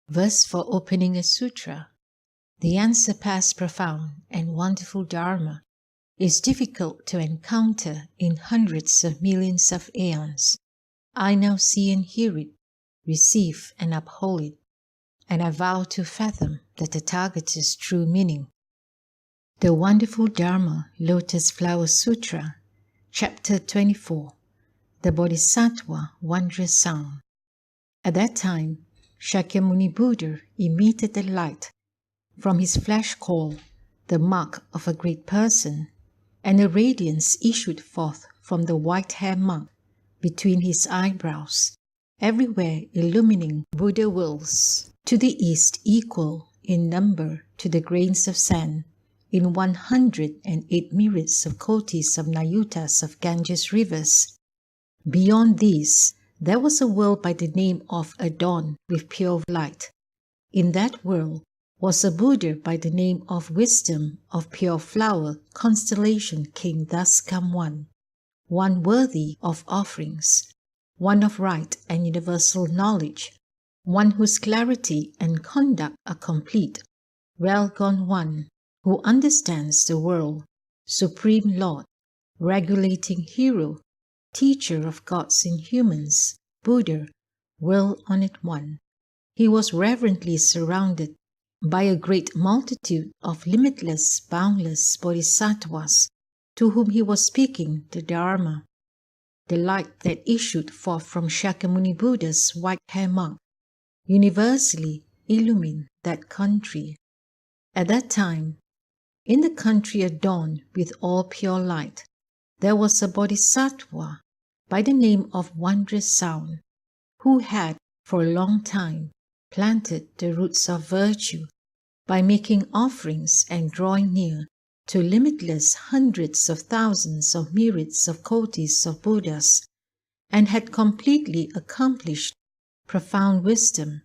Verse for opening a sutra. The unsurpassed, profound, and wonderful Dharma is difficult to encounter in hundreds of millions of aeons. I now see and hear it, receive and uphold it, and I vow to fathom the Tathagata's true meaning. The Wonderful Dharma Lotus Flower Sutra, Chapter 24, The Bodhisattva Wondrous Sound. At that time, Shakyamuni Buddha emitted the light from his flesh called the mark of a great person, and a radiance issued forth from the white hair mark between his eyebrows, everywhere illumining Buddha worlds to the east equal in number to the grains of sand in 108 myriads of kotis of nayutas of Ganges rivers. Beyond these, there was a world by the name of adorned with pure light. In that world was a Buddha by the name of Wisdom of Pure Flower, Constellation King thus come one worthy of offerings, one of right and universal knowledge, one whose clarity and conduct are complete, well gone one, who understands the world, Supreme Lord, regulating hero, teacher of gods and humans, Buddha, World-Honored One. He was reverently surrounded by a great multitude of limitless, boundless bodhisattvas to whom he was speaking the Dharma. The light that issued forth from Shakyamuni Buddha's white hair mark universally illumined that country. At that time, in the country adorned with all pure light, there was a bodhisattva by the name of Wondrous Sound, who had for a long time planted the roots of virtue by making offerings and drawing near to limitless hundreds of thousands of myriads of kotis of Buddhas, and had completely accomplished profound wisdom.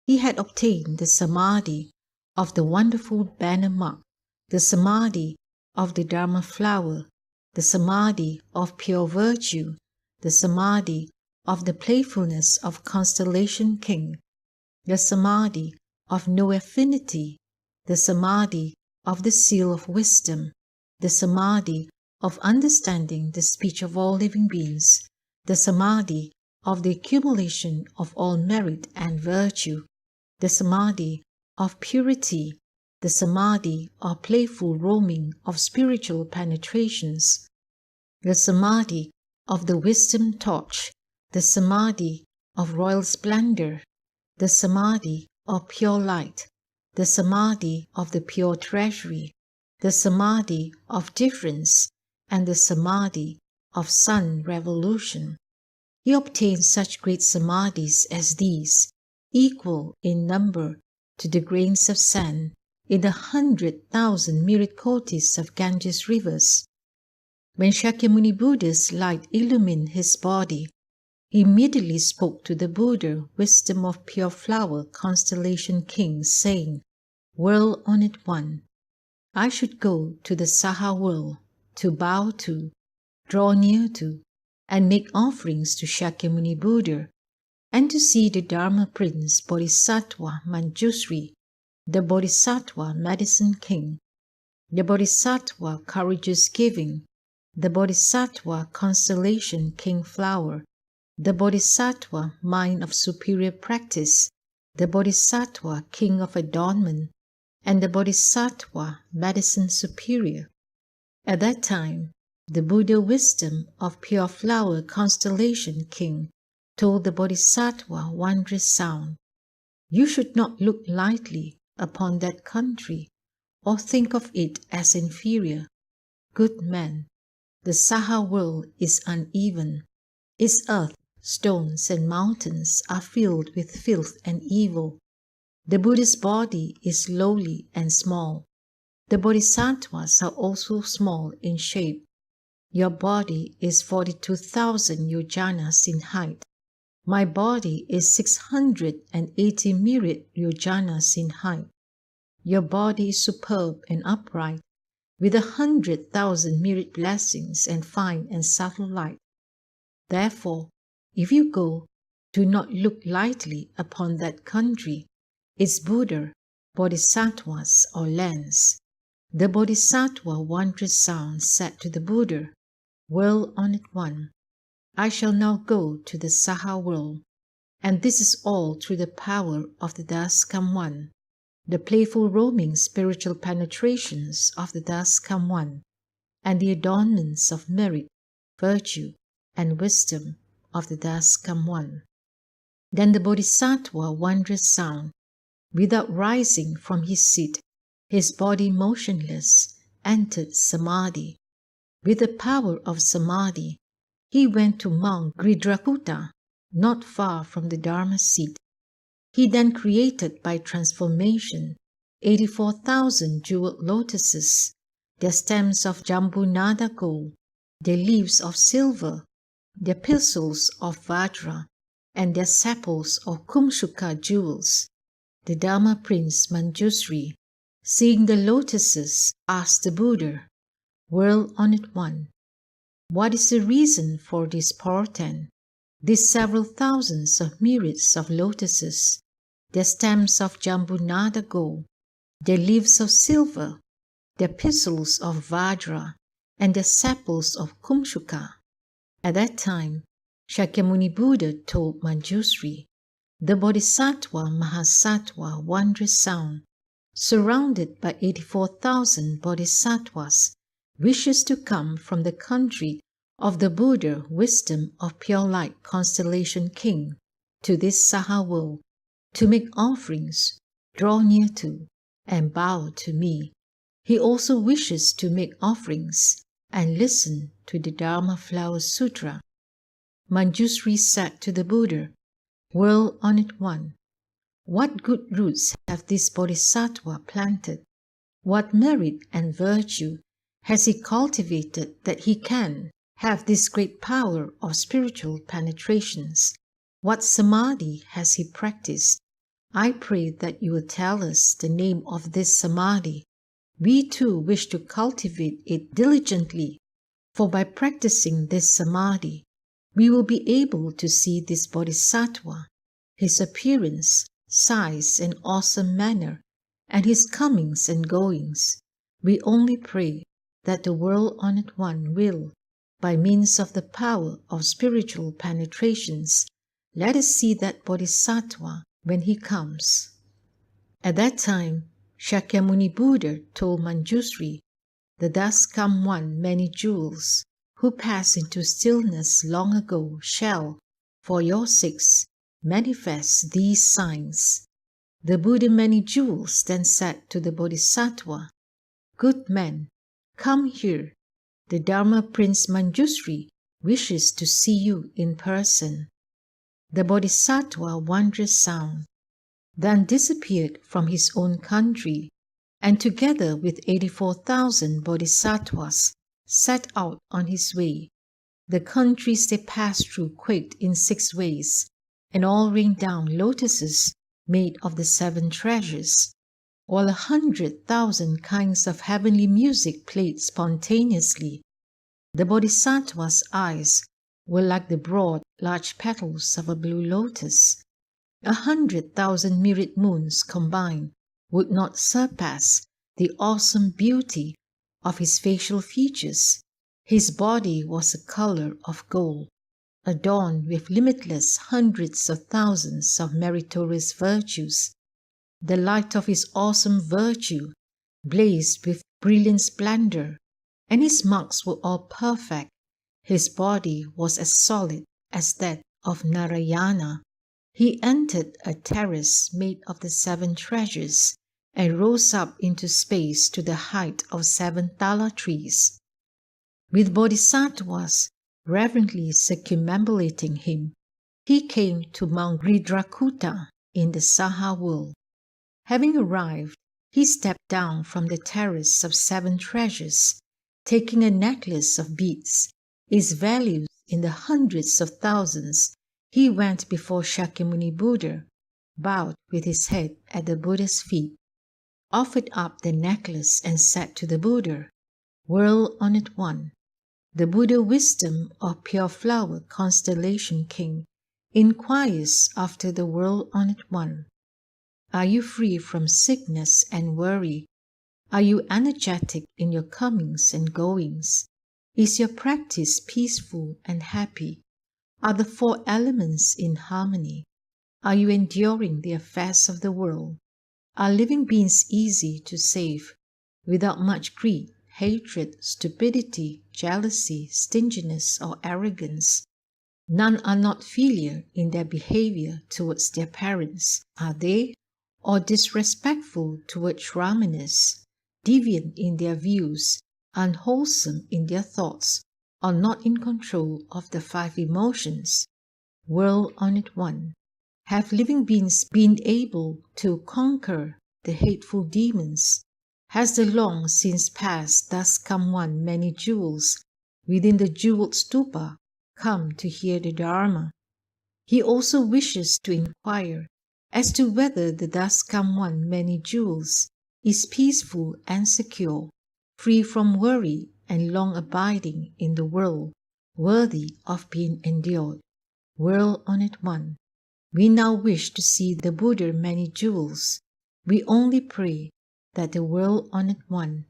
He had obtained the samadhi of the wonderful banner mark, the samadhi of the Dharma flower, the samadhi of pure virtue, the samadhi of the playfulness of Constellation King, the samadhi of no affinity, the samadhi of the seal of wisdom, the samadhi of understanding the speech of all living beings, the samadhi of the accumulation of all merit and virtue, the samadhi of purity, the samadhi of playful roaming of spiritual penetrations, the samadhi of the wisdom torch, the samadhi of royal splendor, the samadhi of pure light, the samadhi of the pure treasury, the samadhi of difference, and the samadhi of sun revolution. He obtained such great samadhis as these, equal in number to the grains of sand in 100,000 myriad kotis of Ganges rivers. When Shakyamuni Buddha's light illumined his body, he immediately spoke to the Buddha, Wisdom of Pure Flower, Constellation King, saying, World-Honored One, I should go to the Saha world to bow to, draw near to, and make offerings to Shakyamuni Buddha, and to see the Dharma Prince Bodhisattva Manjusri, the Bodhisattva Medicine King, the Bodhisattva Courageous Giving, the Bodhisattva Constellation King Flower, the Bodhisattva Mind of Superior Practice, the Bodhisattva King of Adornment, and the Bodhisattva Medicine Superior. At that time, the Buddha Wisdom of Pure Flower Constellation King told the Bodhisattva Wondrous Sound, You should not look lightly upon that country or think of it as inferior. Good man, the Saha world is uneven. Its earth, stones, and mountains are filled with filth and evil. The Buddha's body is lowly and small. The Bodhisattvas are also small in shape. Your body is 42,000 yojanas in height. My body is 680 myriad yojanas in height. Your body is superb and upright, with 100,000 myriad blessings and fine and subtle light. Therefore, if you go, do not look lightly upon that country, its Buddha, Bodhisattvas or lens. The Bodhisattva Wondrous sound said to the Buddha, "World Honored One, I shall now go to the Saha world, and this is all through the power of the Thus Come One, the playful roaming spiritual penetrations of the Thus Come One, and the adornments of merit, virtue, and wisdom of the Thus Come One." Then the Bodhisattva Wondrous sound, without rising from his seat, his body motionless, entered Samadhi. With the power of Samadhi, he went to Mount Gridrakuta, not far from the Dharma seat. He then created by transformation 84,000 jeweled lotuses, their stems of Jambunada gold, their leaves of silver, their pistils of Vajra, and their sepals of Kumshuka jewels. The Dharma Prince Manjusri, seeing the lotuses, asked the Buddha, "World Honored One, what is the reason for this portent? These several thousands of myriads of lotuses, their stems of Jambunada gold, their leaves of silver, their pistils of Vajra, and their sepals of Kumshuka." At that time, Shakyamuni Buddha told Manjusri, "The Bodhisattva Mahasattva Wondrous sound, surrounded by 84,000 Bodhisattvas, wishes to come from the country of the Buddha Wisdom of Pure Light Constellation King to this Saha world to make offerings, draw near to, and bow to me. He also wishes to make offerings and listen to the Dharma Flower Sutra." Manjusri said to the Buddha, "World Honored One, what good roots have this Bodhisattva planted? What merit and virtue has he cultivated that he can have this great power of spiritual penetrations? What samadhi has he practiced? I pray that you will tell us the name of this samadhi. We too wish to cultivate it diligently, for by practicing this samadhi, we will be able to see this Bodhisattva, his appearance, size, and awesome manner, and his comings and goings. We only pray that the World-Honored One will, by means of the power of spiritual penetrations, let us see that Bodhisattva when he comes." At that time, Shakyamuni Buddha told Manjusri, "The Thus Come One many jewels, who passed into stillness long ago, shall, for your sakes, manifest these signs." The Buddha Many Jewels then said to the Bodhisattva, "Good man, come here. The Dharma Prince Manjusri wishes to see you in person." The Bodhisattva Wondrous sound then disappeared from his own country, and together with 84,000 Bodhisattvas set out on his way. The countries they passed through quaked in 6 ways, and all rained down lotuses made of the 7 treasures, while 100,000 kinds of heavenly music played spontaneously. The Bodhisattva's eyes were like the broad, large petals of a blue lotus. 100,000 myriad moons combined would not surpass the awesome beauty of his facial features. His body was a color of gold, adorned with limitless hundreds of thousands of meritorious virtues. The light of his awesome virtue blazed with brilliant splendor, and his marks were all perfect. His body was as solid as that of Narayana. He entered a terrace made of the 7 treasures and rose up into space to the height of 7 thala trees. With bodhisattvas reverently circumambulating him, he came to Mount Gridrakuta in the Saha world. Having arrived, he stepped down from the terrace of 7 treasures, taking a necklace of beads, its value in the hundreds of thousands. He went before Shakyamuni Buddha, bowed with his head at the Buddha's feet, offered up the necklace and said to the Buddha, "World-honored one, the Buddha Wisdom of Pure Flower Constellation King inquires after the World-honored one. Are you free from sickness and worry? Are you energetic in your comings and goings? Is your practice peaceful and happy? Are the four elements in harmony? Are you enduring the affairs of the world? Are living beings easy to save, without much greed, hatred, stupidity, jealousy, stinginess, or arrogance? None are not filial in their behavior towards their parents, are they? Or disrespectful towards Brahmanas, deviant in their views, unwholesome in their thoughts, or not in control of the five emotions? World-honored one, have living beings been able to conquer the hateful demons? Has the long since past thus come one many jewels within the jeweled stupa come to hear the Dharma? He also wishes to inquire as to whether the thus come one many jewels is peaceful and secure, free from worry and long abiding in the world, worthy of being endured. World-honored one, we now wish to see the Buddha many jewels. We only pray that the world-honored one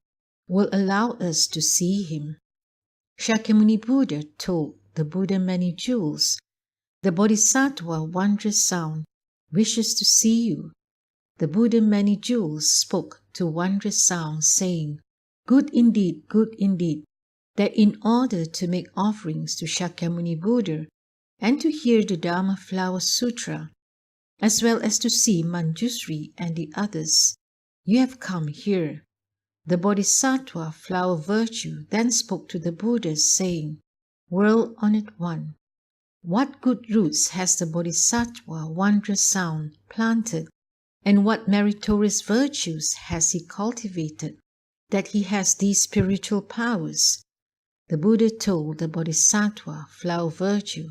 will allow us to see him. Shakyamuni Buddha told the Buddha many jewels, the Bodhisattva Wondrous sound wishes to see you. The Buddha many jewels spoke to Wondrous sound, saying, good indeed, that in order to make offerings to Shakyamuni Buddha and to hear the Dharma Flower Sutra, as well as to see Manjusri and the others, you have come here. The Bodhisattva Flower Virtue then spoke to the Buddha, saying, world-honored one, what good roots has the Bodhisattva Wondrous sound planted, and what meritorious virtues has he cultivated, that he has these spiritual powers? The Buddha told the Bodhisattva Flower Virtue,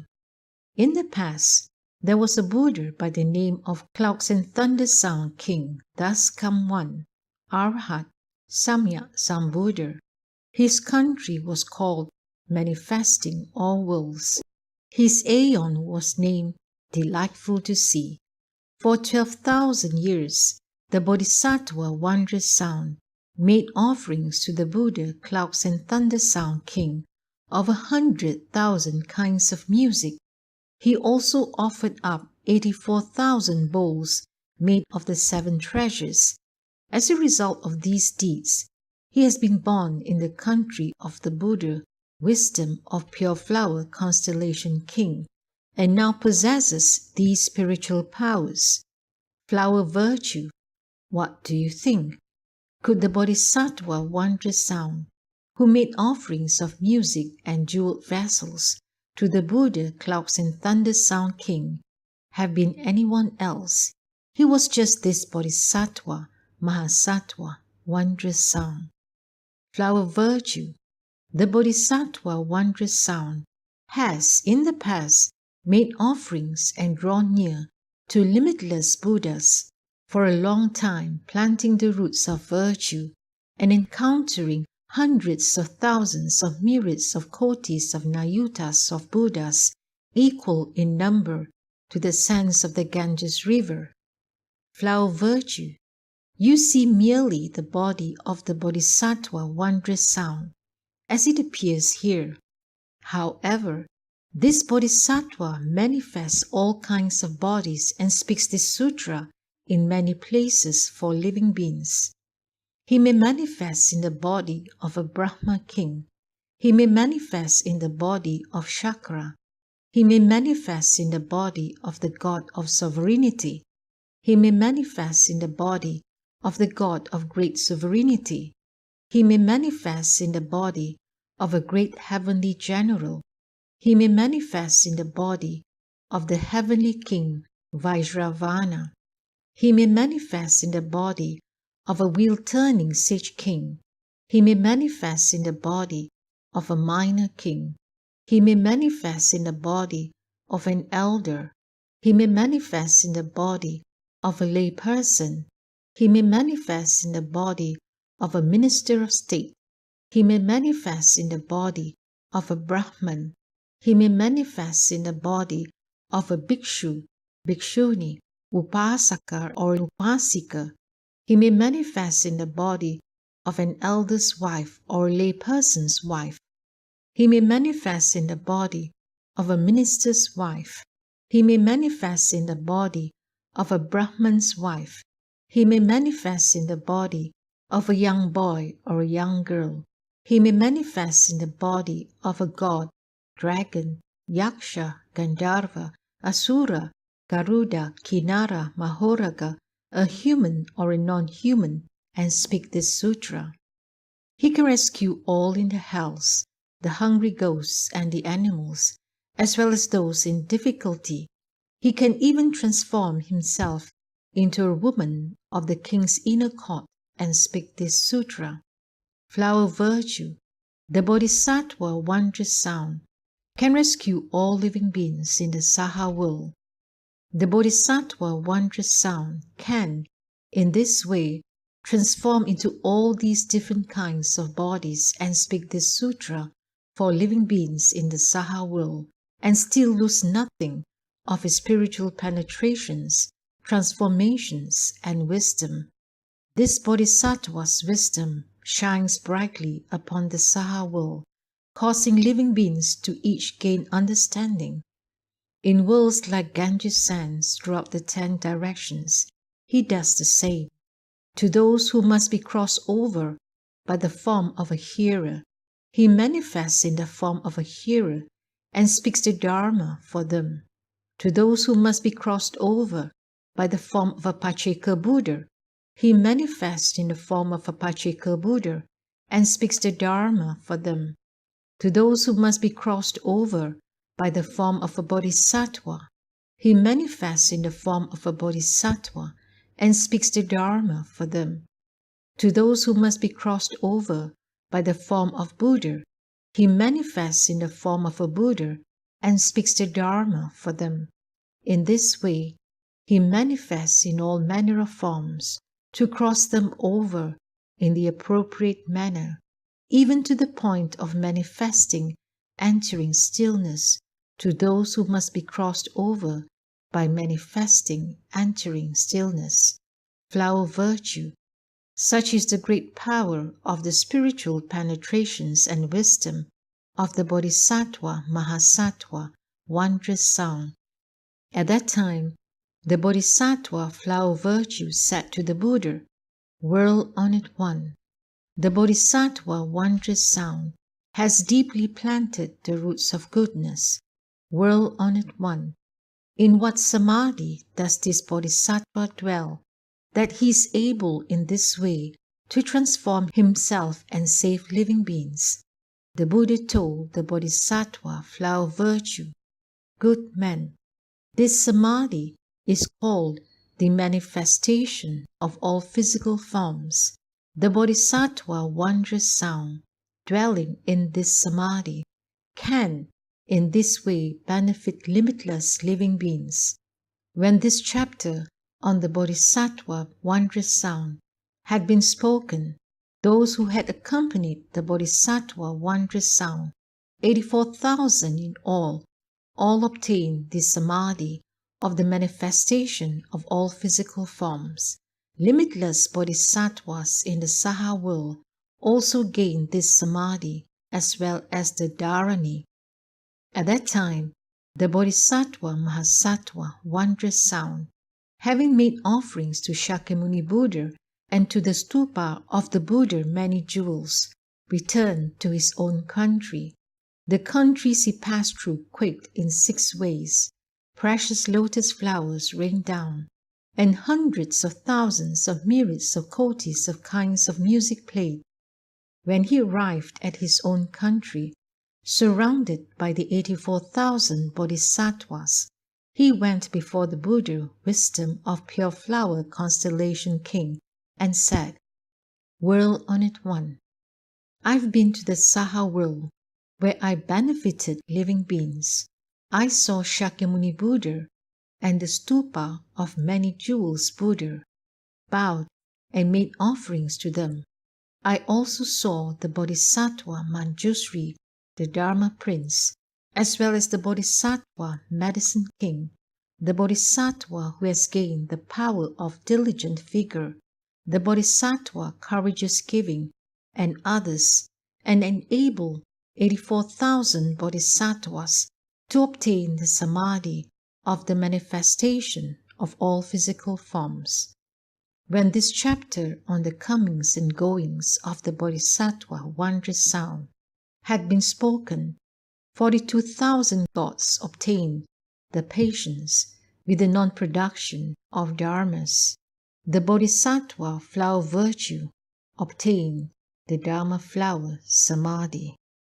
in the past, there was a Buddha by the name of Clouds and Thunder Sound King, thus come one, Arhat, Samyak Sambuddha. His country was called Manifesting All Worlds. His aeon was named Delightful to See. For 12,000 years, the Bodhisattva Wondrous Sound made offerings to the Buddha Clouds and Thunder Sound King of 100,000 kinds of music. He also offered up 84,000 bowls made of the seven treasures. As a result of these deeds, he has been born in the country of the Buddha, Wisdom of Pure Flower Constellation King, and now possesses these spiritual powers. Flower Virtue, what do you think? Could the Bodhisattva Wondrous Sound, who made offerings of music and jeweled vessels to the Buddha Clouds and Thunder Sound King, have been anyone else? He was just this Bodhisattva, Mahasattva, Wondrous Sound. Flower Virtue, the Bodhisattva Wondrous Sound has in the past made offerings and drawn near to limitless Buddhas, for a long time planting the roots of virtue and encountering hundreds of thousands of myriads of kotis of nayutas of Buddhas, equal in number to the sands of the Ganges River. Flower Virtue, you see merely the body of the Bodhisattva Wondrous Sound as it appears here. However, this Bodhisattva manifests all kinds of bodies and speaks this sutra in many places for living beings. He may manifest in the body of a Brahma king. He may manifest in the body of Chakra. He may manifest in the body of the God of Sovereignty. He may manifest in the body of the God of Great Sovereignty. He may manifest in the body of a great heavenly general. He may manifest in the body of the heavenly king Vajravana. He may manifest in the body of a wheel-turning sage king. He may manifest in the body of a minor king. He may manifest in the body of an elder. He may manifest in the body of a lay person. He may manifest in the body of a minister of state. He may manifest in the body of a Brahman. He may manifest in the body of a bhikshu, bhikshuni, upasaka or upasika. He may manifest in the body of an elder's wife or layperson's wife. He may manifest in the body of a minister's wife. He may manifest in the body of a Brahman's wife. He may manifest in the body of a young boy or a young girl. He may manifest in the body of a god, dragon, yaksha, gandharva, asura, garuda, kinara, mahoraga, a human or a non-human, and speak this sutra. He can rescue all in the hells, the hungry ghosts and the animals, as well as those in difficulty. He can even transform himself into a woman of the king's inner court and speak this sutra. Flower virtue, the Bodhisattva Wondrous sound, can rescue all living beings in the Saha world. The Bodhisattva Wondrous sound can, in this way, transform into all these different kinds of bodies and speak this sutra for living beings in the Saha world, and still lose nothing of his spiritual penetrations, transformations, and wisdom. This Bodhisattva's wisdom shines brightly upon the Saha world, causing living beings to each gain understanding. In worlds like Ganges sands throughout the 10 directions, he does the same. To those who must be crossed over by the form of a hearer, he manifests in the form of a hearer and speaks the Dharma for them. To those who must be crossed over by the form of a Pacceka Buddha, he manifests in the form of a Pacceka Buddha and speaks the Dharma for them. To those who must be crossed over by the form of a Bodhisattva, he manifests in the form of a Bodhisattva and speaks the Dharma for them. To those who must be crossed over by the form of Buddha, he manifests in the form of a Buddha and speaks the Dharma for them. In this way, he manifests in all manner of forms to cross them over in the appropriate manner, even to the point of manifesting entering stillness to those who must be crossed over by manifesting entering stillness. Flower virtue. Such is the great power of the spiritual penetrations and wisdom of the Bodhisattva Mahasattva Wondrous sound. At that time, the Bodhisattva flower virtue said to the Buddha, "Whirl on it one." The Bodhisattva Wondrous sound has deeply planted the roots of goodness. Whirl on it one. In what samadhi does this Bodhisattva dwell, that he is able in this way to transform himself and save living beings? The Buddha told the Bodhisattva flower virtue, "Good man, this samadhi is called the manifestation of all physical forms. The Bodhisattva Wondrous sound, dwelling in this samadhi, can in this way benefit limitless living beings." When this chapter on the Bodhisattva Wondrous sound had been spoken, those who had accompanied the Bodhisattva Wondrous sound, 84,000 in all obtained the samadhi of the manifestation of all physical forms. Limitless bodhisattvas in the Saha world also gained this samadhi, as well as the dharani. At that time, the Bodhisattva Mahasattva Wondrous sound, having made offerings to Shakyamuni Buddha and to the stupa of the Buddha many jewels, returned to his own country. The countries he passed through quaked in 6 ways. Precious lotus flowers rained down, and hundreds of thousands of myriads of kotis of kinds of music played. When he arrived at his own country, surrounded by the 84,000 bodhisattvas, he went before the Buddha Wisdom of Pure Flower Constellation King and said, "Whirl on it one. I've been to the Saha world, where I benefited living beings. I saw Shakyamuni Buddha and the stupa of many jewels Buddha, bowed and made offerings to them. I also saw the Bodhisattva Manjusri, the Dharma Prince, as well as the Bodhisattva Medicine King. the Bodhisattva who has gained the power of diligent vigor, the Bodhisattva courageous giving, and others, and enable 84,000 Bodhisattvas to obtain the Samadhi of the manifestation of all physical forms. When this chapter on the comings and goings of the Bodhisattva Wondrous sound had been spoken, 42,000 gods obtained the patience with the non-production of dharmas. The Bodhisattva flower virtue obtained the Dharma flower Samadhi.